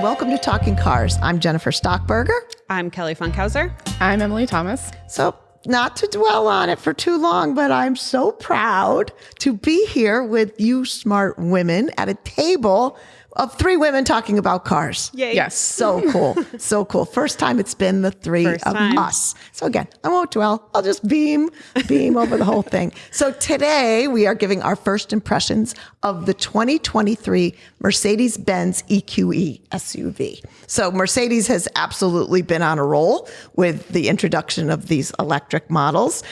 and welcome to Talking Cars. I'm Jennifer Stockberger. I'm Kelly Funkhauser. I'm Emily Thomas. So, not to dwell on it for too long, but I'm so proud to be here with you smart women at a table of three women talking about cars. Yay. Yes. So cool. So cool. First time it's been the three of us. So again, I won't dwell. I'll just beam over the whole thing. So today we are giving our first impressions of the 2023 Mercedes-Benz EQE SUV. So Mercedes has absolutely been on a roll with the introduction of these electric models.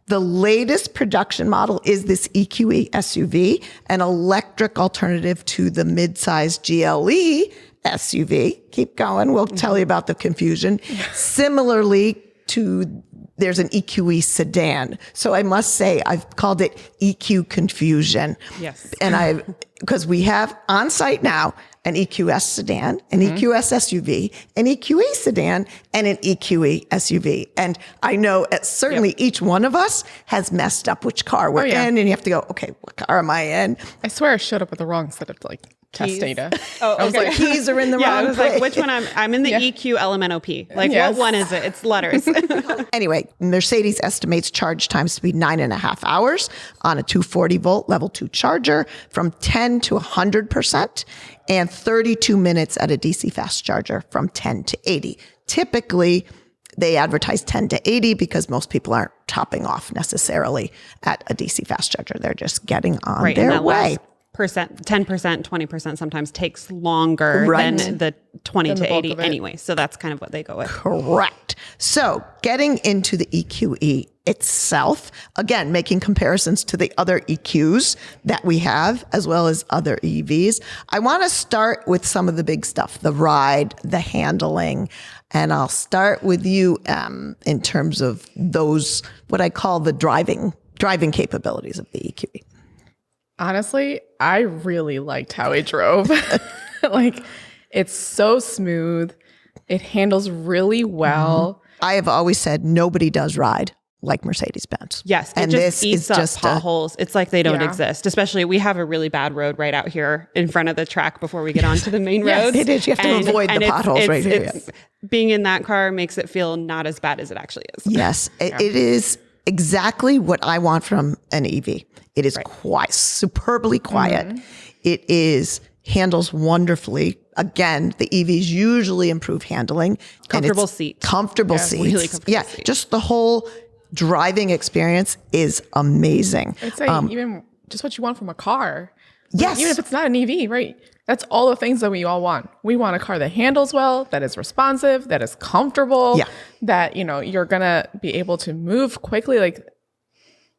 The latest production model is this EQE SUV, an electric alternative to the mid-size GLE SUV. Keep going. We'll tell you about the confusion. Similarly to, there's an EQE sedan. So I must say, I've called it EQ confusion. Yes. And because we have on site now an EQS sedan, an EQS SUV, an EQE sedan, and an EQE SUV. And I know certainly each one of us has messed up which car we're in, and you have to go, okay, what car am I in? I swear I showed up with the wrong set of test data. Oh, okay. I was like, keys are in the wrong I was place. like, which one? I'm in the EQ LMNOP. Like, Yes. what one is it? It's letters. Anyway, Mercedes estimates charge times to be 9.5 hours on a 240 volt level 2 charger from 10 to 100%, and 32 minutes at a DC fast charger from 10 to 80. Typically, they advertise 10 to 80 because most people aren't topping off necessarily at a DC fast charger. They're just getting on their way. 10%, 20% sometimes takes longer than the 20 to 80 anyway. So that's kind of what they go with. Correct. So getting into the EQE itself, again, making comparisons to the other EQs that we have, as well as other EVs. I want to start with some of the big stuff, the ride, the handling. And I'll start with you, in terms of those, what I call the driving capabilities of the EQE. Honestly, I really liked how it drove. It's so smooth. It handles really well. I have always said nobody does ride like Mercedes-Benz. Yes, and this is eats up just potholes. It's like they don't exist. Especially, we have a really bad road right out here in front of the track before we get onto the main roads. It is. You have to avoid the potholes right here. Being in that car makes it feel not as bad as it actually is. Yes, it is exactly what I want from an EV. It is superbly quiet. It handles wonderfully. Again, the EVs usually improve handling. Comfortable seats. Comfortable seats. Really comfortable seats. Just the whole driving experience is amazing. I'd say even just what you want from a car. Yes. Even if it's not an EV, right? That's all the things that we all want. We want a car that handles well, that is responsive, that is comfortable, that, you're going to be able to move quickly. Like,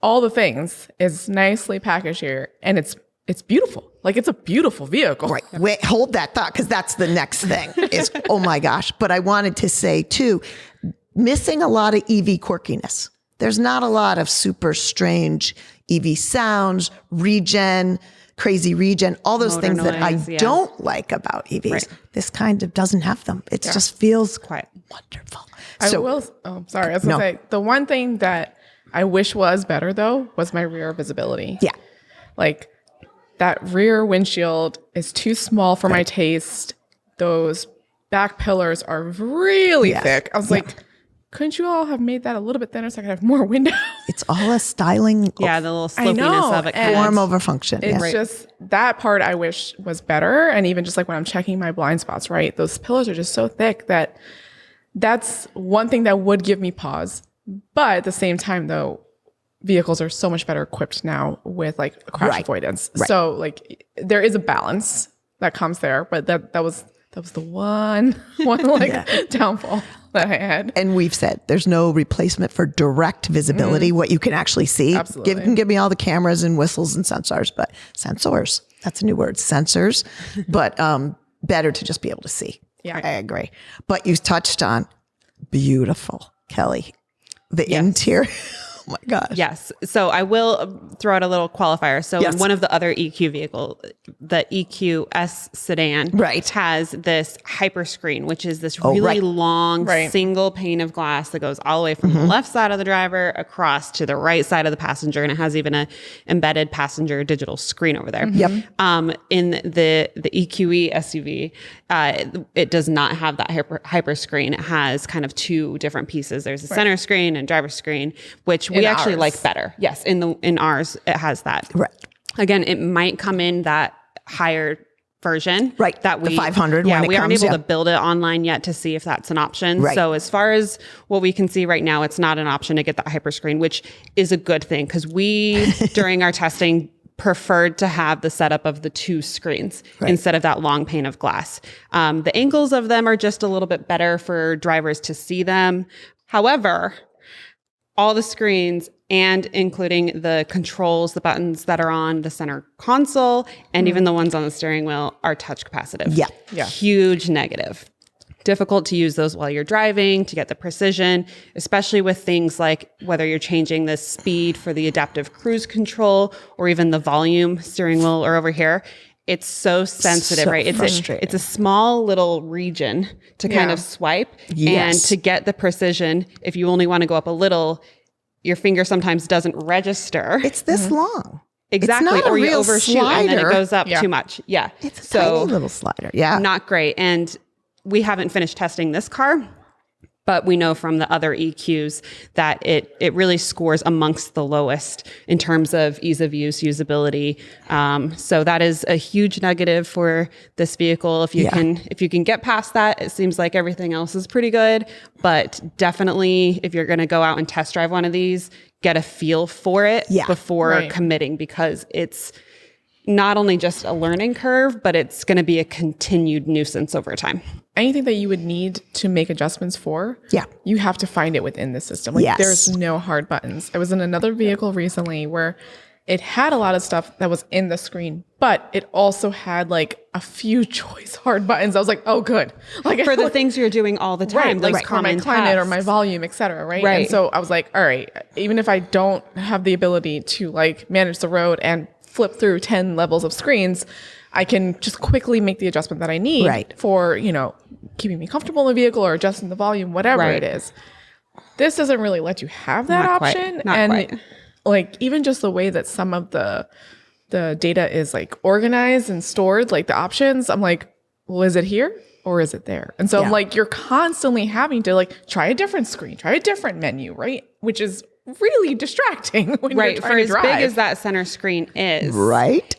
all the things is nicely packaged here, and it's beautiful. Like, it's a beautiful vehicle. Right. Wait, hold that thought, because that's the next thing is, oh my gosh. But I wanted to say too, missing a lot of EV quirkiness. There's not a lot of super strange EV sounds, crazy regen, all those motor things noise, that I don't like about EVs. Right. This kind of doesn't have them. It just feels quiet, wonderful. I was going to say, the one thing that I wish was better, though, was my rear visibility. Yeah. Like, that rear windshield is too small for my taste. Those back pillars are really thick. I was like, couldn't you all have made that a little bit thinner so I could have more window? It's all a styling. The little slopiness of it. Form over function. It's just that part I wish was better. And even just like when I'm checking my blind spots, right? Those pillars are just so thick that's one thing that would give me pause. But at the same time, though, vehicles are so much better equipped now with crash avoidance. Right. So there is a balance that comes there, but that was the one downfall that I had. And we've said there's no replacement for direct visibility, what you can actually see. Absolutely. Give me all the cameras and whistles and sensors, that's a new word, sensors, but better to just be able to see. Yeah, I agree. But you touched on beautiful, Kelly. The interior. Oh my gosh. Yes. So I will throw out a little qualifier. So Yes. one of the other EQ vehicle, the EQS sedan, has this Hyperscreen, which is this really long single pane of glass that goes all the way from the left side of the driver across to the right side of the passenger, and it has even a embedded passenger digital screen over there. In the EQE SUV, it does not have that Hyperscreen. It has kind of two different pieces. There's a center screen and driver screen, which we actually like better. Yes, in ours it has that. Right. Again, it might come in that higher version. Right. That the 500. Yeah, when we it aren't comes, able to build it online yet to see if that's an option. Right. So as far as what we can see right now, it's not an option to get that Hyperscreen, which is a good thing because we during our testing preferred to have the setup of the two screens instead of that long pane of glass. The angles of them are just a little bit better for drivers to see them. However, all the screens and including the controls, the buttons that are on the center console and even the ones on the steering wheel are touch capacitive. Yeah. Huge negative. Difficult to use those while you're driving to get the precision, especially with things like whether you're changing the speed for the adaptive cruise control or even the volume steering wheel or over here. It's so sensitive, right? It's a small little region to kind of swipe and to get the precision. If you only want to go up a little, your finger sometimes doesn't register. It's this long. Exactly. It's not or a you real overshoot slider. and then it goes up too much. Yeah. It's a tiny little slider. Yeah. Not great. And we haven't finished testing this car, but we know from the other EQs that it really scores amongst the lowest in terms of ease of use, usability. So that is a huge negative for this vehicle. If you can get past that, it seems like everything else is pretty good. But definitely, if you're going to go out and test drive one of these, get a feel for it before committing, because it's not only just a learning curve, but it's going to be a continued nuisance over time. Anything that you would need to make adjustments for, you have to find it within the system. Like there's no hard buttons. I was in another vehicle recently where it had a lot of stuff that was in the screen, but it also had like a few choice hard buttons. I was like, oh, good. Like for the things you're doing all the time, like common my climate tasks. or my volume, etc. Right. And so I was like, all right, even if I don't have the ability to like manage the road and flip through 10 levels of screens, I can just quickly make the adjustment that I need for, keeping me comfortable in the vehicle or adjusting the volume, whatever it is. This doesn't really let you have that option. Not quite. Like even just the way that some of the data is like organized and stored, like the options, I'm like, well, is it here or is it there? And so I'm like, you're constantly having to like try a different screen, try a different menu, right? Which is really distracting when you're trying to drive. For as big as that center screen is. Right.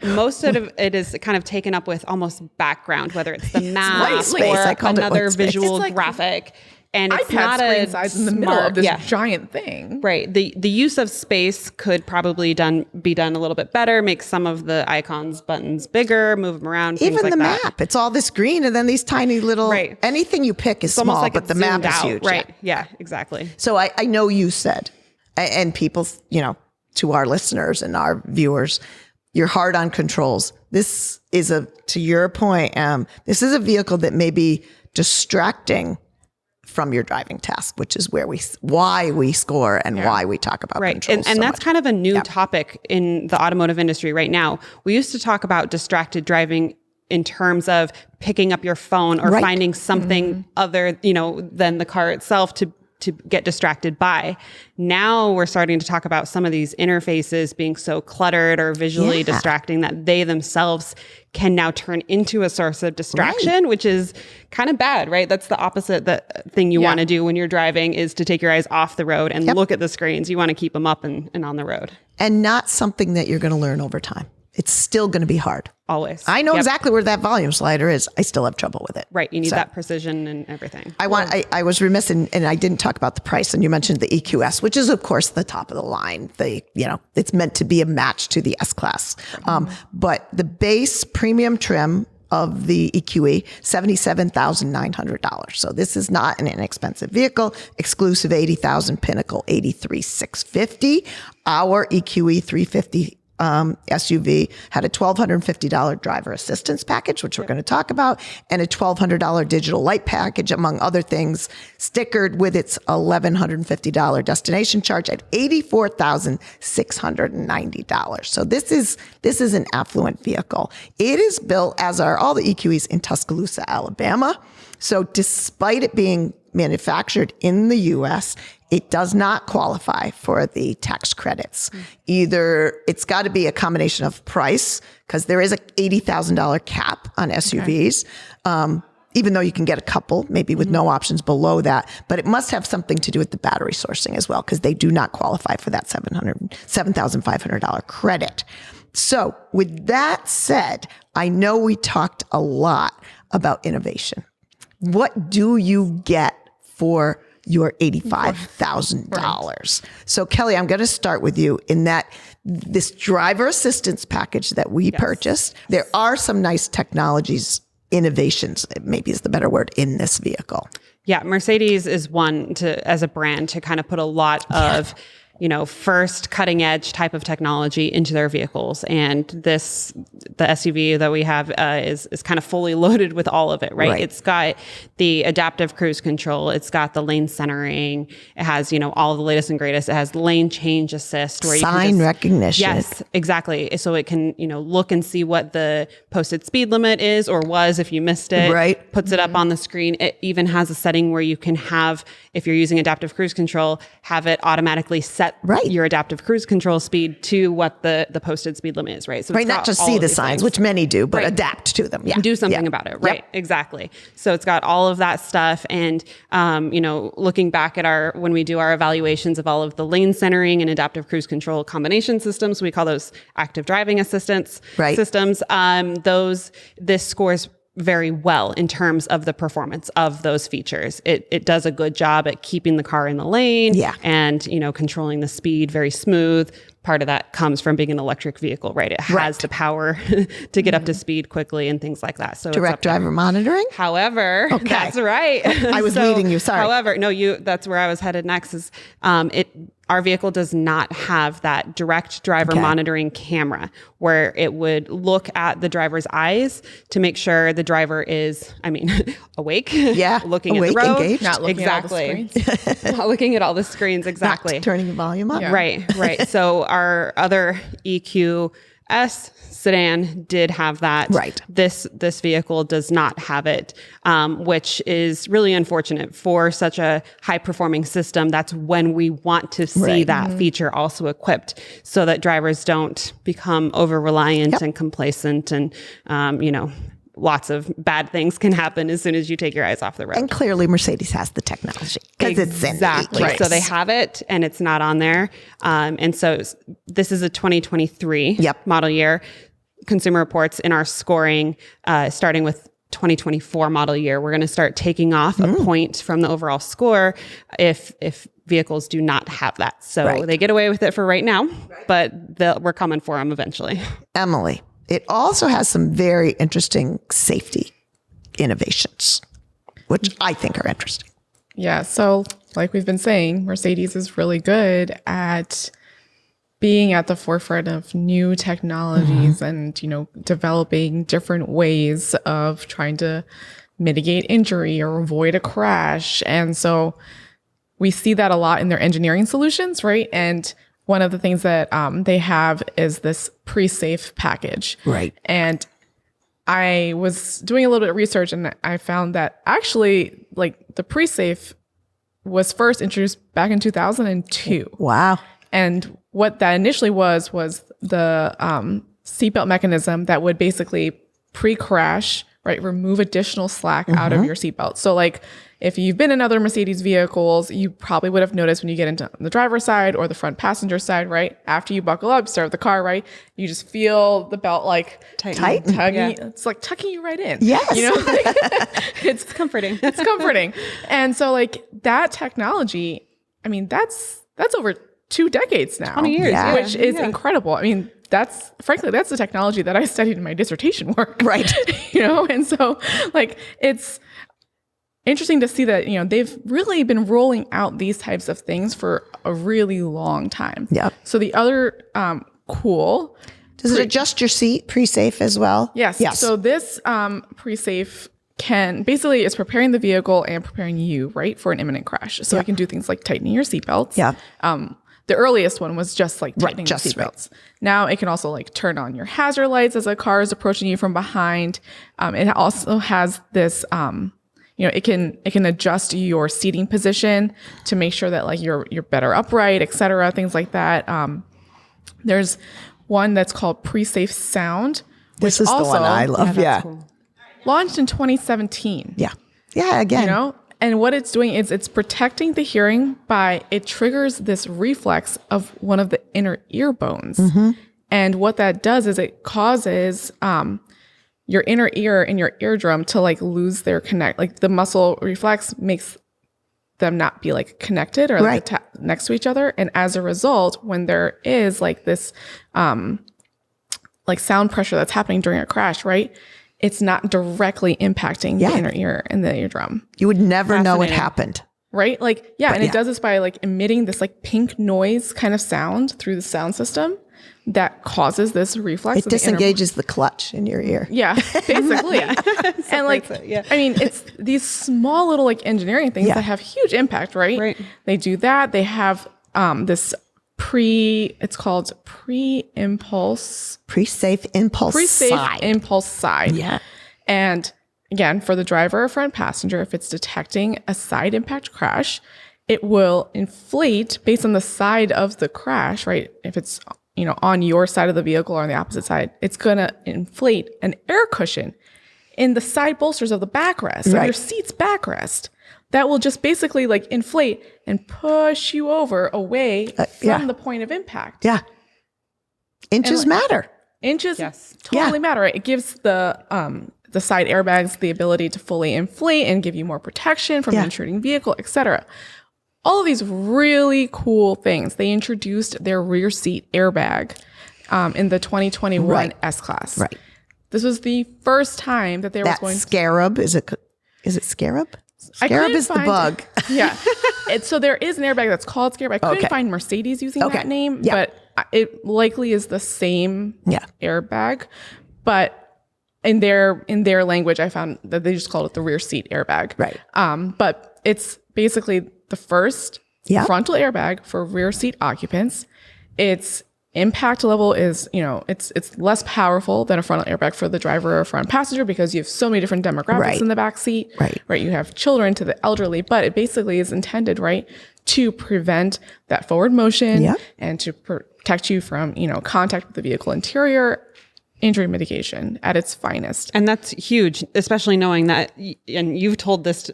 Most of it is kind of taken up with almost background, whether it's the map or another visual graphic. And it's not a size in the middle of this giant thing. Right. The use of space could probably be done a little bit better, make some of the icons, buttons bigger, move them around, things Even like the that. map, it's all this green and then these tiny little, anything you pick is small, like but the map is huge. Right. Yeah, exactly. So I know you said, and people, to our listeners and our viewers, you're hard on controls. This is to your point, this is a vehicle that may be distracting from your driving task, which is why we score and why we talk about controls. And that's kind of a new topic in the automotive industry right now. We used to talk about distracted driving in terms of picking up your phone or finding something other, than the car itself to get distracted by. Now we're starting to talk about some of these interfaces being so cluttered or visually distracting that they themselves can now turn into a source of distraction, which is kind of bad, right? That's the opposite thing you want to do when you're driving, is to take your eyes off the road and look at the screens. You want to keep them up and on the road. And not something that you're going to learn over time. It's still going to be hard. Always. I know exactly where that volume slider is. I still have trouble with it. Right. You need that precision and everything. I was remiss and I didn't talk about the price. And you mentioned the EQS, which is of course the top of the line. It's meant to be a match to the S-Class. But the base premium trim of the EQE, $77,900. So this is not an inexpensive vehicle. Exclusive $80,000, Pinnacle $83,650. Our EQE 350 SUV had a $1,250 driver assistance package, which we're going to talk about, and a $1,200 digital light package, among other things, stickered with its $1,150 destination charge at $84,690. So this is an affluent vehicle. It is built, as are all the EQEs, in Tuscaloosa, Alabama. So despite it being manufactured in the U.S., it does not qualify for the tax credits. Either it's got to be a combination of price, because there is a $80,000 cap on SUVs, even though you can get a couple, maybe with no options below that. But it must have something to do with the battery sourcing as well, because they do not qualify for that $7,500 credit. So with that said, I know we talked a lot about innovation. What do you get for your $85,000? So Kelly, I'm going to start with you in that this driver assistance package that we purchased, there are some nice technologies, innovations, maybe is the better word, in this vehicle. Yeah, Mercedes is one as a brand to kind of put a lot of first cutting edge type of technology into their vehicles. And the SUV that we have is kind of fully loaded with all of it, right? It's got the adaptive cruise control. It's got the lane centering. It has, all the latest and greatest. It has lane change assist. Where Sign recognition. Yes, exactly. So it can, look and see what the posted speed limit is or was if you missed it. Right. Puts it up on the screen. It even has a setting where you can have, if you're using adaptive cruise control, have it automatically set your adaptive cruise control speed to what the posted speed limit is, right? So not just see the signs, which many do, but adapt to them. Yeah. Do something about it, right? Yep. Exactly. So it's got all of that stuff. And, looking back at when we do our evaluations of all of the lane centering and adaptive cruise control combination systems, we call those active driving assistance systems. This scores very well in terms of the performance of those features. It does a good job at keeping the car in the lane and, controlling the speed very smooth. Part of that comes from being an electric vehicle, right? It has the power to get up to speed quickly and things like that. So direct driver monitoring. However, that's right. I was leading you. Sorry. However, that's where I was headed next is, our vehicle does not have that direct driver monitoring camera where it would look at the driver's eyes to make sure the driver is, awake. Yeah. Looking awake, at the road. Engaged. Not looking at all the screens. Not looking at all the screens. Exactly. Not turning the volume up. Yeah. Right. So our other EQS sedan did have that. Right. This vehicle does not have it, which is really unfortunate for such a high performing system. That's when we want to see that feature also equipped so that drivers don't become over reliant and complacent and, lots of bad things can happen as soon as you take your eyes off the road. And clearly Mercedes has the technology because it's in exactly. EQS. So they have it and it's not on there. And so this is a 2023 model year. Consumer Reports in our scoring, starting with 2024 model year, we're going to start taking off a point from the overall score if vehicles do not have that. So they get away with it for right now, but we're coming for them eventually. Emily, it also has some very interesting safety innovations, which I think are interesting. Yeah. So like we've been saying, Mercedes is really good at being at the forefront of new technologies and, developing different ways of trying to mitigate injury or avoid a crash. And so we see that a lot in their engineering solutions, right? And one of the things that they have is this pre-safe package. Right. And I was doing a little bit of research and I found that actually the pre-safe was first introduced back in 2002. Wow. And what that initially was the seatbelt mechanism that would basically pre-crash, remove additional slack out of your seatbelt. So if you've been in other Mercedes vehicles, you probably would have noticed when you get into the driver's side or the front passenger side, after you buckle up, start the car, you just feel the belt tighten. Tugging. Yeah. It's like tucking you right in. Yes. It's comforting. It's comforting. And so that technology, that's over 2 decades now. 20 years. Yeah. Which is incredible. That's the technology that I studied in my dissertation work. Right. And so it's interesting to see that, they've really been rolling out these types of things for a really long time. Yep. So the other cool. Does it adjust your seat pre-safe as well? Yes. So this pre-safe it's preparing the vehicle and preparing you, right, for an imminent crash. So it can do things like tightening your seatbelts. Yeah. The earliest one was just like tightening the seatbelts. Now it can also like turn on your hazard lights as a car is approaching you from behind. It also has this, it can adjust your seating position to make sure that like you're better upright, et cetera, things like that. There's one that's called Pre-Safe Sound. This is also the one I love. Yeah. Cool. Launched in 2017. Yeah. Yeah. Again. And what it's doing is it's protecting the hearing it triggers this reflex of one of the inner ear bones. Mm-hmm. And what that does is it causes your inner ear and your eardrum to like lose their connect. Like the muscle reflex makes them not be like connected or like next to each other. And as a result, when there is like this like sound pressure that's happening during a crash, right? It's not directly impacting the inner ear and the eardrum. You would never know it happened. Right? Like, it does this by like emitting this like pink noise kind of sound through the sound system that causes this reflex. It disengages the clutch in your ear. Yeah, basically. And like, I mean, it's these small little like engineering things that have huge impact, right? Right. They do that. They have this it's called pre-safe impulse side. Yeah. And again, for the driver or front passenger, if it's detecting a side impact crash, it will inflate based on the side of the crash, right? If it's, on your side of the vehicle or on the opposite side, it's going to inflate an air cushion in the side bolsters of the backrest, of your seat's backrest. That will just basically like inflate and push you away from the point of impact. Yeah. Inches matter. Inches totally matter. Right? It gives the side airbags the ability to fully inflate and give you more protection from an intruding vehicle, etc. All of these really cool things. They introduced their rear seat airbag in the 2021 S-Class. Right. This was the first time that was going Scarab. Is it Scarab? Scarab is the bug. Yeah. So there is an airbag that's called Scarab. I couldn't find Mercedes using that name, but it likely is the same airbag. But in their language, I found that they just called it the rear seat airbag. Right. But it's basically the first frontal airbag for rear seat occupants. Its impact level is, it's less powerful than a frontal airbag for the driver or front passenger because you have so many different demographics in the back seat. Right. You have children to the elderly, but it basically is intended, to prevent that forward motion and to protect you from, contact with the vehicle interior, injury mitigation at its finest. And that's huge, especially knowing that, and you've told this,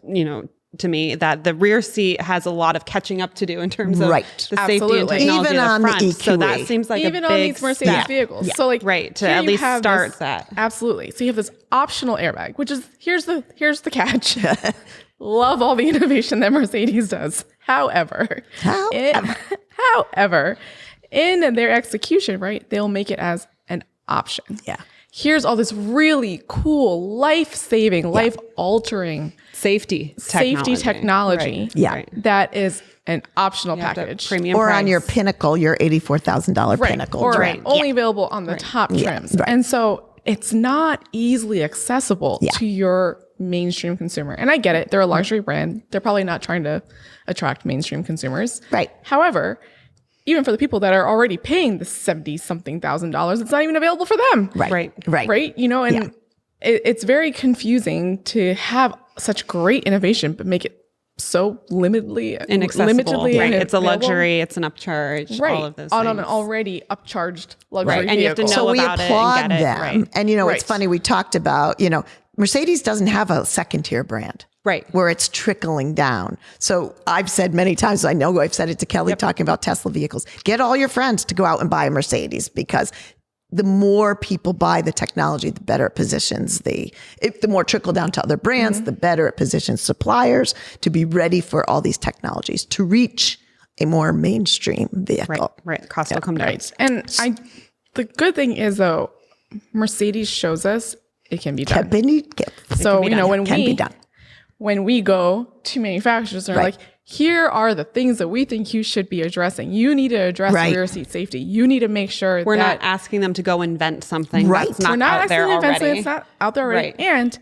to me, that the rear seat has a lot of catching up to do in terms of the safety and technology even on of the front. The EQE. So that seems like even a big on these Mercedes vehicles. Yeah. So like to at least start that. Absolutely. So you have this optional airbag, which is here's the catch. Love all the innovation that Mercedes does. However, in their execution, they'll make it as an option. Yeah. Here's all this really cool, life-saving, life-altering safety technology that is an optional package. Premium or price. on your Pinnacle, your $84,000 Pinnacle. Or only available on the top trims. And so it's not easily accessible to your mainstream consumer. And I get it. They're a luxury brand. They're probably not trying to attract mainstream consumers. Right. However, even for the people that are already paying the $70-something thousand, it's not even available for them. Right. And it's very confusing to have such great innovation, but make it so limitedly inaccessible. It's a available. luxury. It's an upcharge. All of those on things. an already upcharged luxury vehicle. And you have to know about it and get them. it. And it's funny. We talked about, Mercedes doesn't have a second tier brand. Right. Where it's trickling down. So I've said many times, I know I've said it to Kelly talking about Tesla vehicles, get all your friends to go out and buy a Mercedes, because the more people buy the technology, the better it positions the more trickle down to other brands, the better it positions suppliers to be ready for all these technologies to reach a more mainstream vehicle. Right. Cost will come down. Right. And the good thing is, though, when we go to manufacturers, they're like, here are the things that we think you should be addressing. You need to address rear seat safety. You need to make sure we're not asking them to go invent something that's not, we're not out there already. It's not out there already. And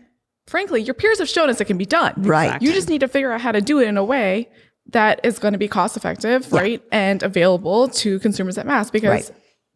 frankly, your peers have shown us it can be done. Right. Exactly. You just need to figure out how to do it in a way that is going to be cost effective, right? And available to consumers at mass. Because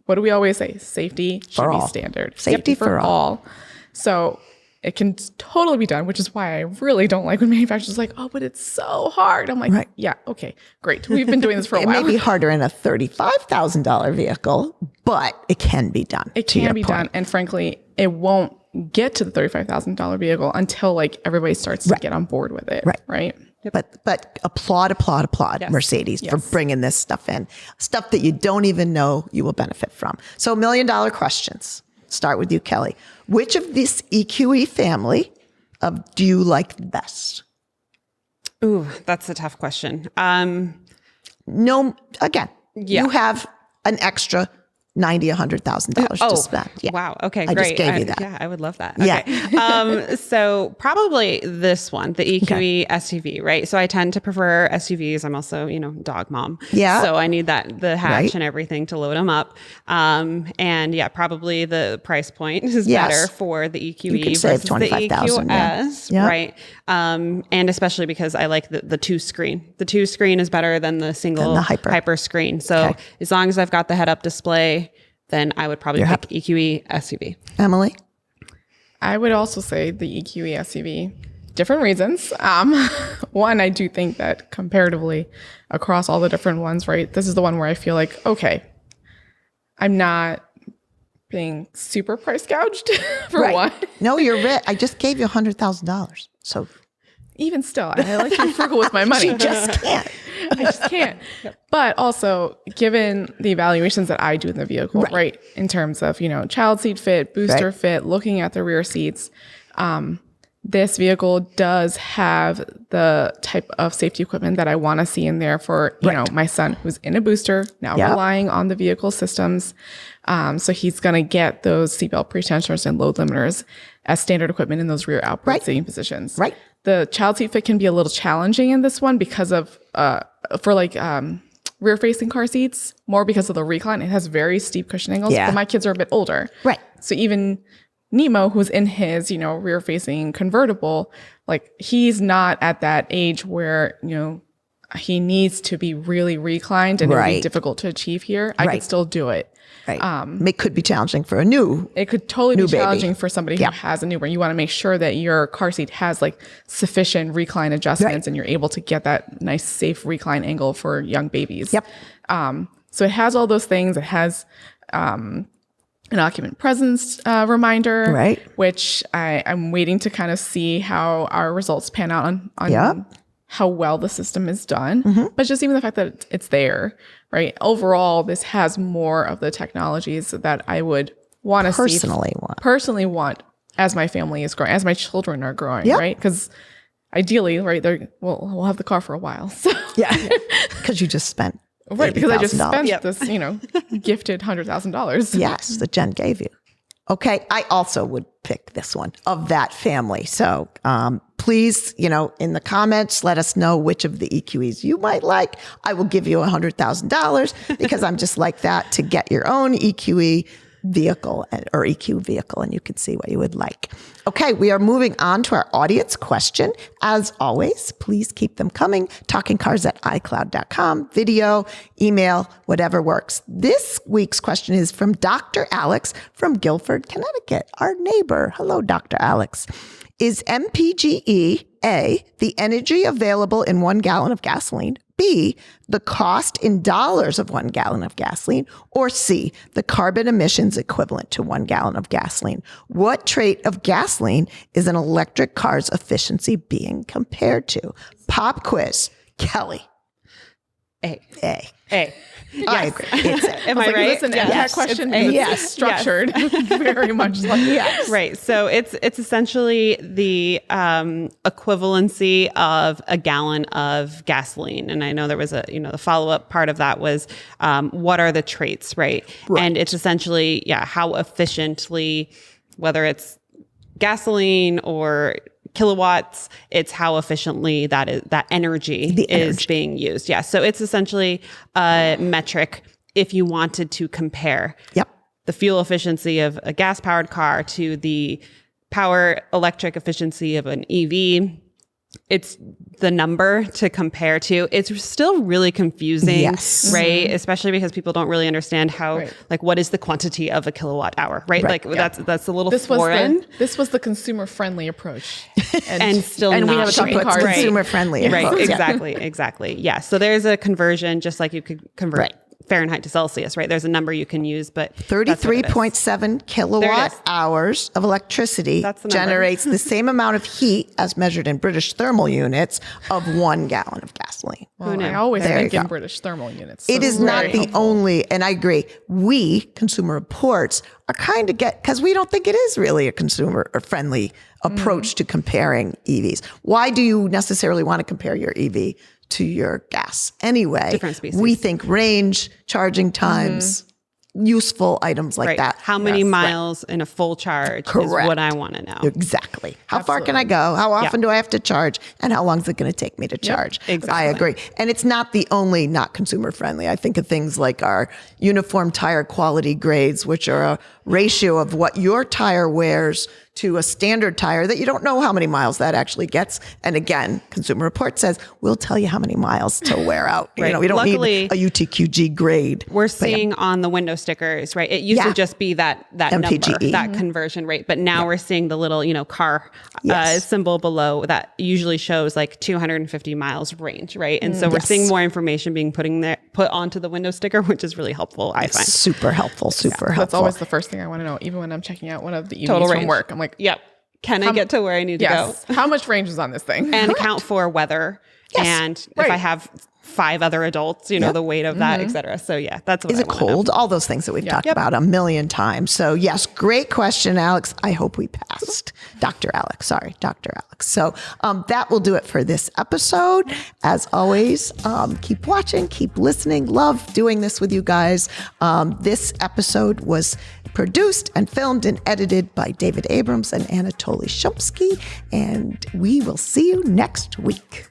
what do we always say? Safety should be standard. Safety for all. So it can totally be done, which is why I really don't like when manufacturers are like, oh, but it's so hard. I'm like, yeah, okay, great. We've been doing this for a while. It may be harder in a $35,000 vehicle, but it can be done. It can be done. And frankly, it won't get to the $35,000 vehicle until like everybody starts to get on board with it. Right. But applaud Mercedes for bringing this stuff in, stuff that you don't even know you will benefit from. So $1 million questions. Start with you, Kelly. Which of this EQE family do you like the best? Ooh, that's a tough question. You have an extra $90,000-$100,000 to spend. Yeah. Wow. Okay, I great. just gave you that. Yeah, I would love that. Okay. So probably this one, the EQE SUV, right? So I tend to prefer SUVs. I'm also, dog mom. Yeah. So I need the hatch and everything to load them up. And yeah, probably the price point is better for the EQE versus the EQS, right? And especially because I like the two screen. The two screen is better than the single hyper screen. So as long as I've got the head-up display, then I would probably pick EQE SUV. Emily? I would also say the EQE SUV. Different reasons. One, I do think that comparatively across all the different ones, right, this is the one where I feel like, okay, I'm not being super price gouged for one. No, you're rich. I just gave you $100,000. So even still, I like to be frugal with my money. She just can't. I just can't. But also, given the evaluations that I do in the vehicle, right, in terms of, child seat fit, booster fit, looking at the rear seats, this vehicle does have the type of safety equipment that I want to see in there for, my son who's in a booster, now relying on the vehicle systems. So he's going to get those seatbelt pre-tensioners and load limiters as standard equipment in those rear outboard seating positions. Right. The child seat fit can be a little challenging in this one because of, rear facing car seats, more because of the recline. It has very steep cushion angles, but my kids are a bit older. Right. So even Nemo, who's in his, rear facing convertible, like he's not at that age where, he needs to be really reclined and it would be difficult to achieve here. I could still do it. Right. It could be challenging for a new. It could totally be challenging for somebody who has a newborn. You want to make sure that your car seat has like sufficient recline adjustments and you're able to get that nice, safe recline angle for young babies. Yep. So it has all those things. It has an occupant presence reminder, which I'm waiting to kind of see how our results pan out on how well the system is done. But just even the fact that it's there, right? Overall, this has more of the technologies that I would want to personally want as my family is growing, as my children are growing, right? Because ideally, right, we'll have the car for a while. So because you just spent because I just spent this, gifted $100,000. Yes, that Jen gave you. Okay, I also would pick this one of that family. So please, in the comments, let us know which of the EQEs you might like. I will give you $100,000 because I'm just like that to get your own EQE vehicle or EQ vehicle, and you can see what you would like. Okay, we are moving on to our audience question. As always, please keep them coming. talkingcars@icloud.com, video, email, whatever works. This week's question is from Dr. Alex from Guilford, Connecticut, our neighbor. Hello, Dr. Alex. Is MPGE, A, the energy available in 1 gallon of gasoline, B, the cost in dollars of 1 gallon of gasoline, or C, the carbon emissions equivalent to 1 gallon of gasoline? What trait of gasoline is an electric car's efficiency being compared to? Pop quiz. Kelly. A. Yes. I agree. It's A. Am I right? Listen, that question is structured very much like Right. So it's essentially the equivalency of a gallon of gasoline. And I know there was the follow-up part of that was what are the traits, right? And it's essentially, how efficiently, whether it's gasoline or kilowatts. It's how efficiently that energy is being used. Yeah. So it's essentially a metric if you wanted to compare the fuel efficiency of a gas powered car to the power electric efficiency of an EV. It's the number to compare to. It's still really confusing, right? Especially because people don't really understand how, like, what is the quantity of a kilowatt hour, right? Like that's a little foreign. This was the consumer friendly approach, and still and not we have a talking cars. Consumer friendly, right? Exactly. Yeah. So there's a conversion, just like you could convert Fahrenheit to Celsius, right? There's a number you can use, but 33.7 kilowatt hours of electricity generates the same amount of heat as measured in British thermal units of 1 gallon of gasoline. Well, I always think in British thermal units. So it is not the only, and I agree, we, Consumer Reports, are kind of because we don't think it is really a consumer or friendly approach to comparing EVs. Why do you necessarily want to compare your EV to your gas anyway? Different species. We think range, charging times, useful items like that. How many miles in a full charge is what I want to know. Exactly. How far can I go? How often do I have to charge? And how long is it going to take me to charge? Exactly. I agree. And it's not the only not consumer friendly. I think of things like our uniform tire quality grades, which are a ratio of what your tire wears to a standard tire that you don't know how many miles that actually gets. And again, Consumer Report says, we'll tell you how many miles to wear out. You know, we don't need a UTQG grade. We're seeing on the window stickers, right? It used to just be that MPGE. number, that conversion rate. But now we're seeing the little, car symbol below that usually shows like 250 miles range, right? And so we're seeing more information being put onto the window sticker, which is really helpful, I find. Super helpful, helpful. That's always the first thing I want to know, even when I'm checking out one of the EVs from work. I'm like, can I get to where I need to go? How much range is on this thing? And account for weather. And if I have 5 other adults, the weight of that, et cetera. So that's what Is it cold? All those things that we've talked about a million times. So yes, great question, Alex. I hope we passed. Dr. Alex. So that will do it for this episode. As always, keep watching, keep listening. Love doing this with you guys. This episode was produced and filmed and edited by David Abrams and Anatoly Shumsky. And we will see you next week.